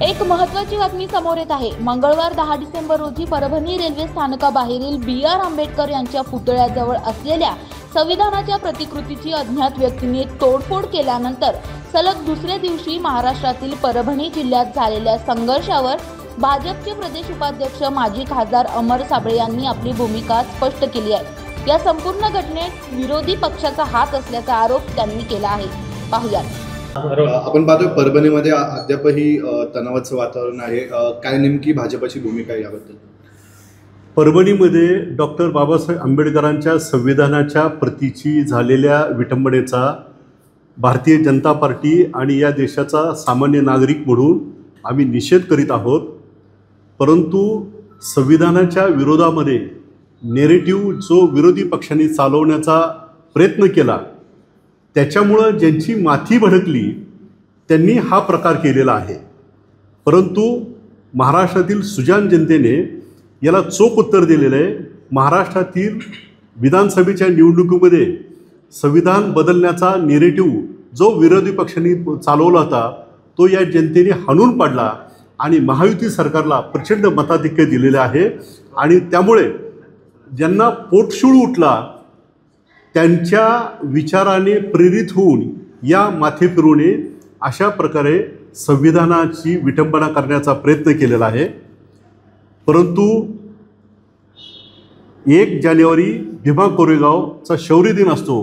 एक महत्त्वाची बातमी समोर येत आहे। मंगळवार 10 डिसेंबर रोजी परभणी रेल्वे स्थानकाबाहेरील बी.आर. आंबेडकर यांच्या पुतळ्याजवळ असलेल्या संविधानाच्या प्रतिकृतीची अज्ञात व्यक्तीने तोडफोड केल्यानंतर सलग दुसऱ्या दिवशी महाराष्ट्रातील परभणी जिल्ह्यात झालेल्या संघर्षावर भाजपचे प्रदेश उपाध्यक्ष माजी खासदार अमर साबळे यांनी आपली भूमिका स्पष्ट केली आहे। या संपूर्ण घटनेत विरोधी पक्षाचा हात असल्याचा आरोप त्यांनी केला आहे। पाहूयात। आपण पाहतोय परभणीमध्ये अद्यापही तणावाचं वातावरण आहे। काय नेमकी भाजपची भूमिका आहे याबद्दल? परभणीमध्ये डॉक्टर बाबासाहेब आंबेडकरांच्या संविधानाच्या प्रतीची झालेल्या विटंबनेचा भारतीय जनता पार्टी आणि या देशाचा सामान्य नागरिक म्हणून आम्ही निषेध करीत आहोत। परंतु संविधानाच्या विरोधामध्ये नेरेटिव्ह जो विरोधी पक्षांनी चालवण्याचा प्रयत्न केला त्याच्यामुळं ज्यांची माथी भडकली त्यांनी हा प्रकार केलेला आहे। परंतु महाराष्ट्रातील सुजाण जनतेने याला चोख उत्तर दिलेलं आहे। महाराष्ट्रातील विधानसभेच्या निवडणुकीमध्ये संविधान बदलण्याचा नेरेटिव्ह जो विरोधी पक्षांनी चालवला होता तो या जनतेने हाणून पाडला आणि महायुती सरकारला प्रचंड मताधिक्य दिलेले आहे। आणि त्यामुळे ज्यांना पोटशूळ उठला त्यांच्या विचाराने प्रेरित होऊन या माथे फिरवणे अशा प्रकारे संविधानाची विटंबना करण्याचा प्रयत्न केलेला आहे। परंतु 1 जानेवारी भीमा कोरेगावचा शौर्य दिन असतो,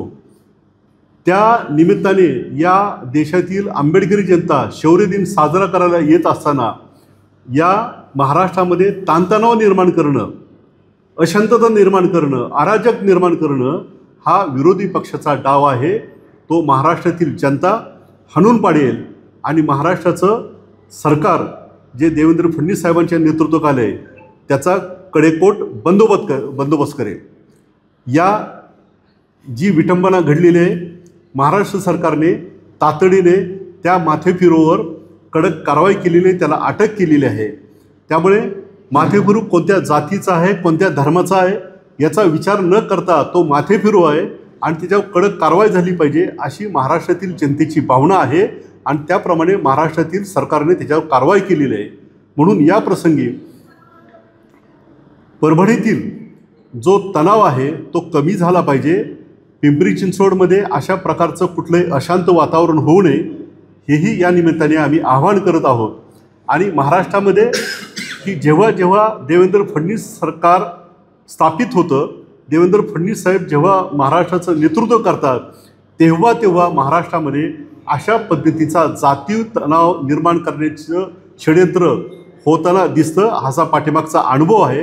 त्या निमित्ताने या देशातील आंबेडकरी जनता शौर्य दिन साजरा करायला येत असताना या महाराष्ट्रामध्ये ताणतणाव निर्माण करणं, अशांतता निर्माण करणं, अराजक निर्माण करणं हा विरोधी पक्षाचा डाव आहे। तो महाराष्ट्रातील जनता हाणून पाडेल आणि महाराष्ट्राचं सरकार जे देवेंद्र फडणवीस साहेबांच्या नेतृत्वाखाली आहे त्याचा कडेकोट बंदोबस्त करेल। या जी विटंबना घडलेली आहे महाराष्ट्र सरकारने तातडीने त्या माथेफिरूवर कडक कारवाई केलेली आहे, त्याला अटक केलेली आहे। त्यामुळे माथेफिरू कोणत्या जातीचा आहे, कोणत्या धर्माचा आहे याचा विचार न करता तो माथेफिरू आहे आणि त्याच्यावर कडक कारवाई झाली पाहिजे अशी महाराष्ट्रातील जनतेची भावना आहे आणि त्याप्रमाणे महाराष्ट्रातील सरकारने त्याच्यावर कारवाई केलेली आहे। म्हणून या प्रसंगी परभणीतील जो तणाव आहे तो कमी झाला पाहिजे। पिंपरी चिंचवडमध्ये अशा प्रकारचं कुठलंही अशांत वातावरण होऊ नये हेही या निमित्ताने आम्ही आवाहन करत आहोत। आणि महाराष्ट्रामध्ये की जेव्हा जेव्हा देवेंद्र फडणवीस सरकार स्थापित होतं, देवेंद्र फडणवीस साहेब जेव्हा महाराष्ट्राचं नेतृत्व करतात तेव्हा तेव्हा महाराष्ट्रामध्ये अशा पद्धतीचा जातीय तणाव निर्माण करण्याचं षडयंत्र होताना दिसतं। हाचा पाठीमागचा अनुभव आहे,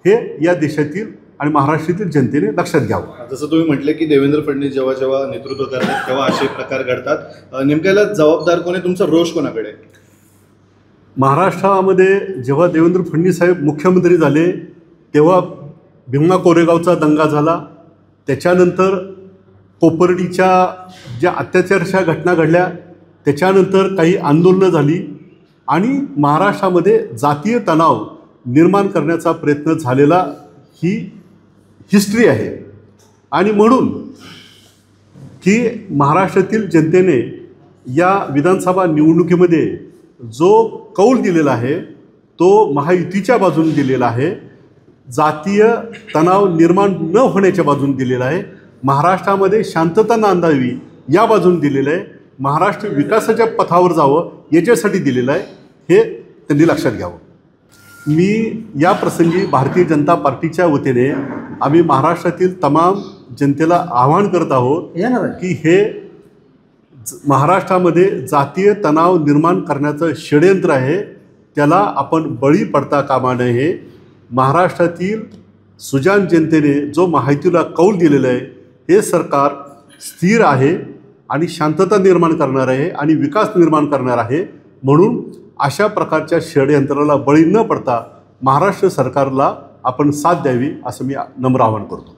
हे या देशातील आणि महाराष्ट्रातील जनतेने लक्षात घ्यावं। जसं तुम्ही म्हटले की देवेंद्र फडणवीस जेव्हा जेव्हा नेतृत्व करतात तेव्हा असे प्रकार घडतात, नेमक्याला जबाबदार कोण आहे? तुमचा रोष कोणाकडे? महाराष्ट्रामध्ये जेव्हा देवेंद्र फडणवीस साहेब मुख्यमंत्री झाले तेव्हा भीमा कोरेगावचा दंगा झाला, त्याच्यानंतर कोपर्डीच्या ज्या अत्याचाराच्या घटना घडल्या, त्याच्यानंतर काही आंदोलनं झाली आणि महाराष्ट्रामध्ये जातीय तणाव निर्माण करण्याचा प्रयत्न झालेला ही हिस्ट्री आहे। आणि म्हणून की महाराष्ट्रातील जनतेने या विधानसभा निवडणुकीमध्ये जो कौल दिलेला आहे तो महायुतीच्या बाजूने दिलेला आहे, जातीय तणाव निर्माण न होण्याच्या बाजूने दिलेला आहे, महाराष्ट्रामध्ये शांतता नांदावी या बाजूने दिलेलं आहे, महाराष्ट्र विकासाच्या पथावर जावं याच्यासाठी दिलेलं आहे, हे त्यांनी लक्षात घ्यावं। मी या प्रसंगी भारतीय जनता पार्टीच्या वतीने आम्ही महाराष्ट्रातील तमाम जनतेला आवाहन करत आहोत की हे महाराष्ट्रामध्ये जातीय तणाव निर्माण करण्याचं षडयंत्र आहे, त्याला आपण बळी पडता कामा नये। महाराष्ट्रातील सुजाण जनतेने जो महायुतीला कौल दिलेला आहे हे सरकार स्थिर आहे आणि शांतता निर्माण करणार आहे आणि विकास निर्माण करणार आहे। म्हणून अशा प्रकारच्या षडयंत्राला बळी न पडता महाराष्ट्र सरकारला आपण साथ द्यावी असं मी नम्र आवाहन करतो।